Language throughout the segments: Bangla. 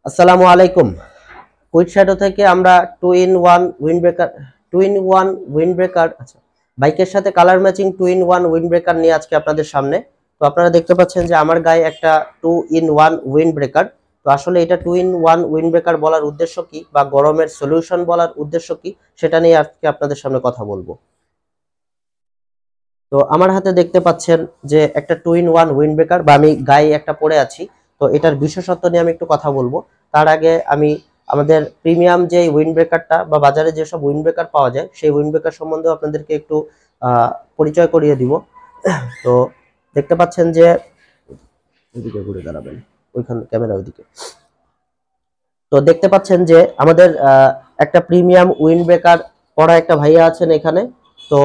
আসসালামু আলাইকুম। কুইক শ্যাডো থেকে আমরা two in one windbreaker আচ্ছা বাইকের সাথে colour matching two in one windbreaker নিয়ে আজকে আপনাদের সামনে। তো আপনারা দেখতে পাচ্ছেন যে আমার গায়ে একটা two in one windbreaker. তো আসলে এটা two in one windbreaker বলার উদ্দেশ্য কি বা গরমের সলিউশন বলার উদ্দেশ্য কি সেটা নিয়ে আজকে আপনাদের সামনে কথা বলবো। তো আমার হাতে দেখতে পাচ্ছেন যে একটা two in one windbreaker বা আমি গায়ে একটা পরে আছি। তো এটার বিশেষত্ব নিয়ে আমি একটু কথা বলবো। তার আগে আমি আমাদের প্রিমিয়াম যে উইন্ড ব্রেকারটা বা বাজারে যেসব উইন্ড ব্রেকার পাওয়া যায় সেই উইন্ড ব্রেকার সম্বন্ধে আপনাদেরকে একটু পরিচয় করিয়ে দিব। তো দেখতে পাচ্ছেন যে ওইদিকে ঘুরে দাঁড়াবেন, ওইখানে ক্যামেরা ওইদিকে। তো দেখতে পাচ্ছেন যে আমাদের একটা প্রিমিয়াম উইন্ড ব্রেকার পরা একটা ভাইয়া আছেন এখানে। তো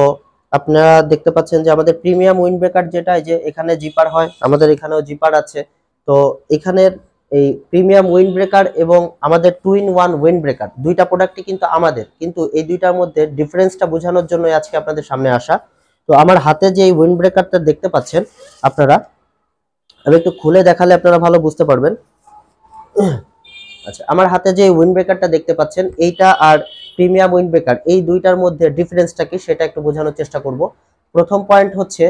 আপনারা দেখতে পাচ্ছেন যে আমাদের প্রিমিয়াম উইন্ড ব্রেকার যেটা, এই যে এখানে জিপার হয়, আমাদের এখানেও জিপার আছে। তো এখানের এই প্রিমিয়াম উইন্ড ব্রেকার এবং আমাদের two in one windbreaker দুইটা প্রোডাক্টই কিন্তু আমাদের, কিন্তু এই দুইটার মধ্যে ডিফারেন্সটা বোঝানোর জন্য আজকে আপনাদের সামনে আসা। তো আমার হাতে যে এই উইন্ড ব্রেকারটা দেখতে পাচ্ছেন আপনারা, আমি একটু খুলে দেখালে আপনারা ভালো বুঝতে পারবেন। আচ্ছা, আমার হাতে যে উইন্ড ব্রেকারটা দেখতে পাচ্ছেন এইটা আর প্রিমিয়াম উইন্ড ব্রেকার এই দুইটার মধ্যে ডিফারেন্সটা কি সেটা একটু বোঝানোর চেষ্টা করব। প্রথম পয়েন্ট হচ্ছে,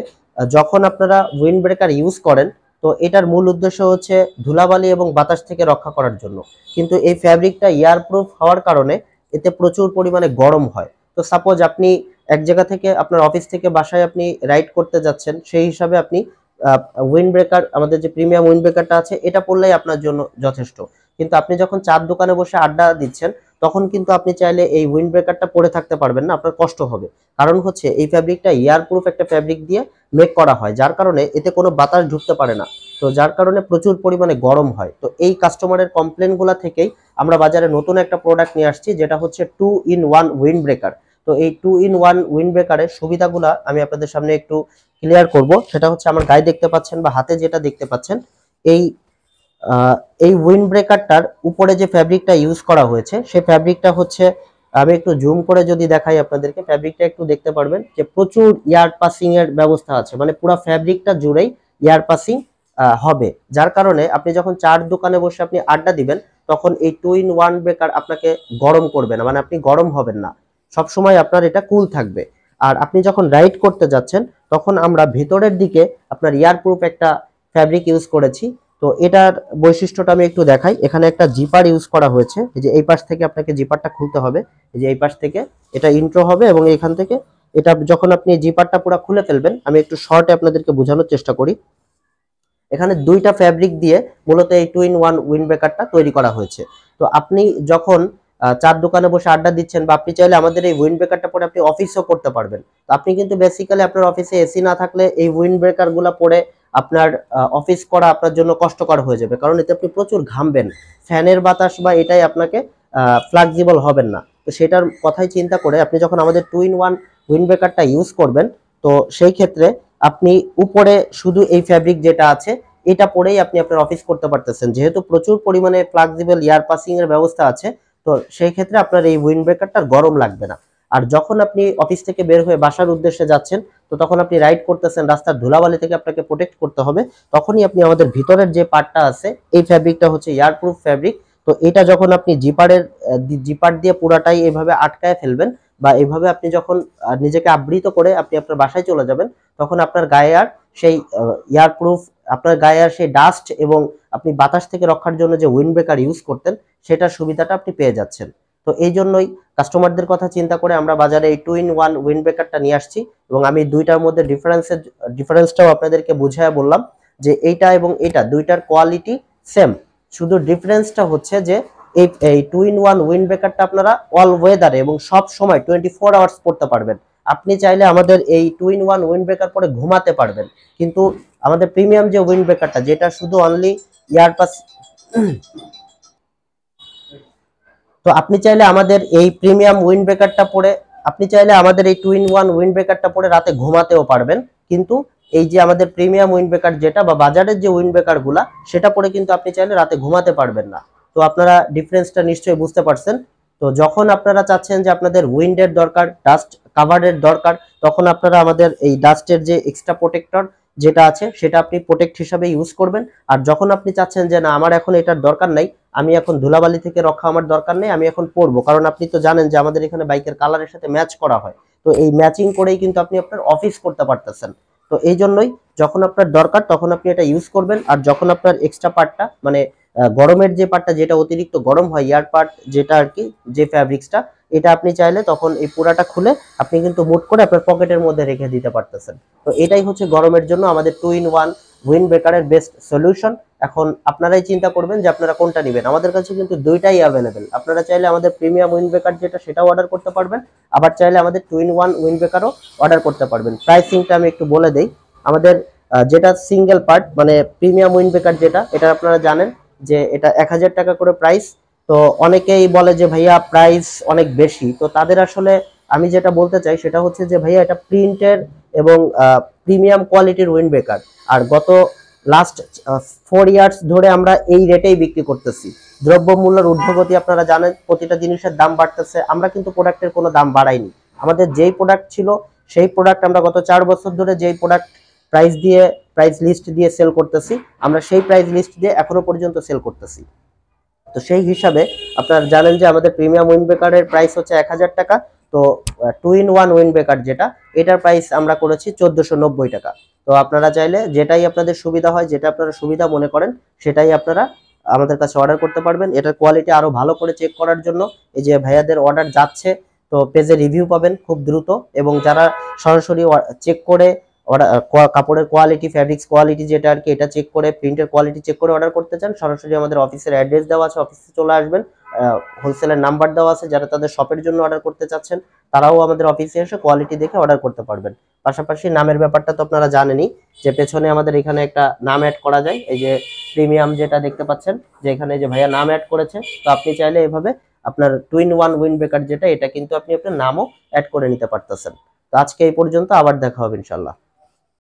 যখন আপনারা উইন্ড ব্রেকার ইউজ করেন তো এটার মূল উদ্দেশ্য হচ্ছে ধুলাবালি এবং বাতাস থেকে রক্ষা করার জন্য। কিন্তু এই ফ্যাব্রিকটা এয়ার প্রুফ হওয়ার কারণে এতে প্রচুর পরিমাণে গরম হয়। তো সাপোজ আপনি এক জায়গা থেকে আপনার অফিস থেকে বাসায় আপনি রাইড করতে যাচ্ছেন, সেই হিসাবে আপনি উইন্ড ব্রেকার, আমাদের যে প্রিমিয়াম উইন্ড ব্রেকারটা আছে এটা পরলেই আপনার জন্য যথেষ্ট। কিন্তু আপনি যখন চার দোকানে বসে আড্ডা দিচ্ছেন তখন কিন্তু আপনি চাইলে এই উইন্ড ব্রেকারটা পরে থাকতে পারবেন না, আপনার কষ্ট হবে। কারণ হচ্ছে এই ফ্যাব্রিকটা এয়ার প্রুফ একটা ফ্যাব্রিক দিয়ে মেক করা হয়, যার কারণে এতে কোনো বাতাস ঢুকতে পারে না। তো যার কারণে প্রচুর পরিমাণে গরম হয়। তো এই কাস্টমারের কমপ্লেনগুলো থেকেই আমরা বাজারে নতুন একটা প্রোডাক্ট নিয়ে আসছি, যেটা হচ্ছে two in one windbreaker. তো এই টু ইন ওয়ান উইন্ড ব্রেকারের সুবিধাগুলো আমি আপনাদের সামনে একটু ক্লিয়ার করব। সেটা হচ্ছে আমার গায়ে দেখতে পাচ্ছেন বা হাতে যেটা দেখতে পাচ্ছেন, এই এই উইন্ড ব্রেকারটার উপরে যে ফ্যাব্রিকটা ইউজ করা হয়েছে সেই ফ্যাব্রিকটা হচ্ছে, আমি একটু জুম করে যদি দেখাই আপনাদেরকে, ফ্যাব্রিকটা একটু দেখতে পারবেন যে প্রচুর এয়ার পাসিং এর ব্যবস্থা আছে, মানে পুরো ফ্যাব্রিকটা জুড়েই এয়ার পাসিং হবে। যার কারণে আপনি যখন চার দোকানে বসে আপনি আড্ডা দিবেন তখন এই টু ইন ওয়ান ব্রেকার আপনাকে গরম করবে না, মানে আপনি গরম হবেন না, সব সময় আপনার এটা কুল থাকবে। আর আপনি যখন রাইড করতে যাচ্ছেন তখন আমরা ভিতরের দিকে আপনার এয়ার প্রুফ একটা ফ্যাব্রিক ইউজ করেছি। তো এটার বৈশিষ্ট্যটা আমি একটু দেখাই। এখানে একটা জিপার ইউজ করা হয়েছে, এই যে এই পাশ থেকে আপনাকে জিপারটা খুলতে হবে, এই যে এই পাশ থেকে এটা ইন্ট্রো হবে এবং এখান থেকে এটা যখন আপনি জিপারটা পুরো খুলে ফেলবেন, আমি একটু শর্টে আপনাদেরকে বোঝানোর চেষ্টা করি। এখানে দুইটা ফ্যাব্রিক দিয়ে মূলত এই টু ইন ওয়ান উইন্ড ব্রেকারটা তৈরি করা হয়েছে। তো আপনি যখন চার দোকানে বসে আড্ডা দিচ্ছেন বা আপনি চাইলে আমাদের এই উইন্ড ব্রেকারটা পরে আপনি অফিসও করতে পারবেন। তো আপনি কিন্তু বেসিক্যালি আপনার অফিসে এসি না থাকলে এই উইন্ড ব্রেকার গুলা পরে আপনার অফিস করা আপনার জন্য কষ্টকর হয়ে যাবে, কারণ এতে আপনি প্রচুর ঘামবেন, ফ্যানের বাতাস বা এটাই আপনাকে ফ্লেক্সিবল হবেন না। তো সেটার কথাই চিন্তা করে আপনি যখন আমাদের টু ইন ওয়ান উইন্ড ব্রেকারটা ইউজ করবেন, তো সেই ক্ষেত্রে আপনি উপরে শুধু এই ফ্যাব্রিক যেটা আছে এটা পরেই আপনি আপনার অফিস করতে পারতেছেন, যেহেতু প্রচুর পরিমাণে ফ্লেক্সিবল এয়ার পাসিং এর ব্যবস্থা আছে। তো সেই ক্ষেত্রে আপনার এই উইন্ড ব্রেকারটার গরম লাগবে না। আর যখন আপনি অফিস থেকে বের হয়ে বাসার উদ্দেশ্যে যাচ্ছেন, তো তখন আপনি রাইড করতেছেন, রাস্তার ধুলাবালি থেকে আপনাকে প্রোটেক্ট করতে হবে, তখনই আপনি আমাদের ভিতরের যে পার্টটা আছে এই ফ্যাব্রিকটা হচ্ছে এয়ার প্রুফ ফ্যাব্রিক। তো এটা যখন আপনি জিপার দিয়ে পুরাটাই এভাবে আটকায় ফেলবেন বা এইভাবে আপনি যখন নিজেকে আবৃত করে আপনি আপনার বাসায় চলে যাবেন, তখন আপনার গায়ে আর সেই এয়ার প্রুফ, আপনার গায়ে আর সেই ডাস্ট এবং আপনি বাতাস থেকে রক্ষার জন্য যে উইন্ড ব্রেকার ইউজ করতেন সেটার সুবিধাটা আপনি পেয়ে যাচ্ছেন। তো এই জন্যই কাস্টমারদের কথা চিন্তা করে আমরা বাজারে এই টু ইন ওয়ান উইন্ড ব্রেকারটা নিয়ে আসছি। এবং আমি দুইটার মধ্যে ডিফারেন্সটাও আপনাদেরকে বুঝায় বললাম যে এইটা এবং এটা দুইটার কোয়ালিটি সেম, শুধু ডিফারেন্সটা হচ্ছে যে এই টু ইন ওয়ান উইন্ড ব্রেকারটা আপনারা অল ওয়েদারে এবং সব সময় 24 আওয়ার্স পড়তে পারবেন। আপনি চাইলে আমাদের এই two in one windbreaker পরে ঘুমাতে পারবেন। কিন্তু আমাদের প্রিমিয়াম যে উইন্ড ব্রেকারটা, যেটা শুধু অনলি ইয়ার পাস, তো আপনি চাইলে আমাদের এই প্রিমিয়াম উইন্ড ব্রেকারটা পরে, আপনি চাইলে আমাদের এই টু ইন ওয়ান উইন্ড ব্রেকারটা পরে রাতে ঘুমাতেও পারবেন। কিন্তু এই যে আমাদের প্রিমিয়াম উইন্ড ব্রেকার যেটা বা বাজারের যে উইন্ড ব্রেকার গুলা, সেটা পরে কিন্তু আপনি চাইলে রাতে ঘুমাতে পারবেন না। তো আপনারা ডিফারেন্সটা নিশ্চয়ই বুঝতে পারছেন। তো যখন আপনারা চাচ্ছেন যে আপনাদের উইন্ডের দরকার, ডাস্ট কাভারের দরকার, তখন আপনারা আমাদের এই ডাস্টের যে এক্সট্রা প্রোটেক্টর যেটা আছে সেটা আপনি প্রোটেক্ট হিসাবে ইউজ করবেন। আর যখন আপনি চাচ্ছেন যে না আমার এখন এটার দরকার নাই, আমি এখন ধুলাবালি থেকে রক্ষা আমার দরকার নেই, আমি এখন পরবো, কারণ আপনি তো জানেন যে আমাদের এখানে বাইকের কালারের সাথে ম্যাচ করা হয়, তো এই ম্যাচিং করেই কিন্তু আপনি আপনার অফিস করতে পারতেছেন। তো এই জন্যই যখন আপনার দরকার তখন আপনি এটা ইউজ করবেন। আর যখন আপনার এক্সট্রা পার্টটা মানে গরমের যে পার্টটা, যেটা অতিরিক্ত গরম হয় ইয়ার পার্ট যেটা আর কি, যে ফ্যাব্রিক্সটা, এটা আপনি চাইলে তখন এই পুরাটা খুলে আপনি কিন্তু মুট করে আপনার পকেটের মধ্যে রেখে দিতে পারতেছেন। তো এটাই হচ্ছে গরমের জন্য আমাদের 2 in 1 উইন্ড ব্রেকারের বেস্ট সলিউশন। এখন আপনারাই চিন্তা করবেন যে আপনারা কোনটা নেবেন। আমাদের কাছে কিন্তু দুইটাই অ্যাভেলেবেল। আপনারা চাইলে আমাদের প্রিমিয়াম উইন্ড ব্রেকার যেটা সেটাও অর্ডার করতে পারবেন, আবার চাইলে আমাদের 2 in 1 উইন্ড ব্রেকারও অর্ডার করতে পারবেন। প্রাইসিংটা আমি একটু বলে দেই। আমাদের যেটা সিঙ্গেল পার্ট মানে প্রিমিয়াম উইন্ড ব্রেকার যেটা, এটা আপনারা জানেন যে এটা 1000 টাকা করে প্রাইস। তো অনেকেই বলে যে ভাইয়া প্রাইস অনেক বেশি, তো তাদের আসলে আমি যেটা বলতে চাই সেটা হচ্ছে যে ভাইয়া এটা প্রিন্টের এবং প্রিমিয়াম কোয়ালিটির উইন্ড ব্রেকার। আর গত লাস্ট 4 ইয়ার্স ধরে আমরা এই রেটেই বিক্রি করতেছি। দ্রব্যমূল্যের ঊর্ধ্বগতি আপনারা জানেন, প্রতিটা জিনিসের দাম বাড়তেছে, আমরা কিন্তু প্রোডাক্টের কোনো দাম বাড়াইনি। আমাদের যেই প্রোডাক্ট ছিল সেই প্রোডাক্ট আমরা গত 4 বছর ধরে যেই প্রোডাক্ট প্রাইস লিস্ট দিয়ে সেল করতেছি, আমরা সেই প্রাইস লিস্ট দিয়ে এখনো পর্যন্ত সেল করতেছি। তো সেই হিসাবে আপনারা জানেন যে আমাদের প্রিমিয়াম উইন্ড ব্রেকারের প্রাইস হচ্ছে 1000 টাকা। তো 2 in 1 উইন্ড ব্রেকার যেটা, এটার প্রাইস আমরা করেছি 1490 টাকা। তো আপনারা চাইলে যেটাই আপনাদের সুবিধা হয়, যেটা আপনারা সুবিধা মনে করেন সেটাই আপনারা আমাদের কাছে অর্ডার করতে পারবেন। এটার কোয়ালিটি আরো ভালো করে চেক করার জন্য এই যে ভাইয়াদের অর্ডার যাচ্ছে, তো পেজে রিভিউ পাবেন খুব দ্রুত। এবং যারা সরাসরি চেক করে কাপড়ের কোয়ালিটি, ফ্যাব্রিক্স কোয়ালিটি যেটা আর কি, এটা চেক করে, প্রিন্টের কোয়ালিটি চেক করে অর্ডার করতে চান, সরাসরি আমাদের অফিসের অ্যাড্রেস দেওয়া আছে, অফিসে চলে আসবেন। হোলসেলের নাম্বার দেওয়া আছে, যারা তাদের শপের জন্য অর্ডার করতে চাচ্ছেন তারাও আমাদের অফিসে এসে কোয়ালিটি দেখে অর্ডার করতে পারবেন। পাশাপাশি নামের ব্যাপারটা তো আপনারা জানেনই, যে পেছনে আমাদের এখানে একটা নাম অ্যাড করা যায়, এই যে প্রিমিয়াম যেটা দেখতে পাচ্ছেন যে এখানে যে ভাইয়া নাম অ্যাড করেছে, তো আপনি চাইলে এভাবে আপনার 2 in 1 উইন্ড ব্রেকার যেটা, এটা কিন্তু আপনি আপনার নামও অ্যাড করে নিতে পারতেছেন। তো আজকে এই পর্যন্ত, আবার দেখা হবে ইনশাল্লাহ।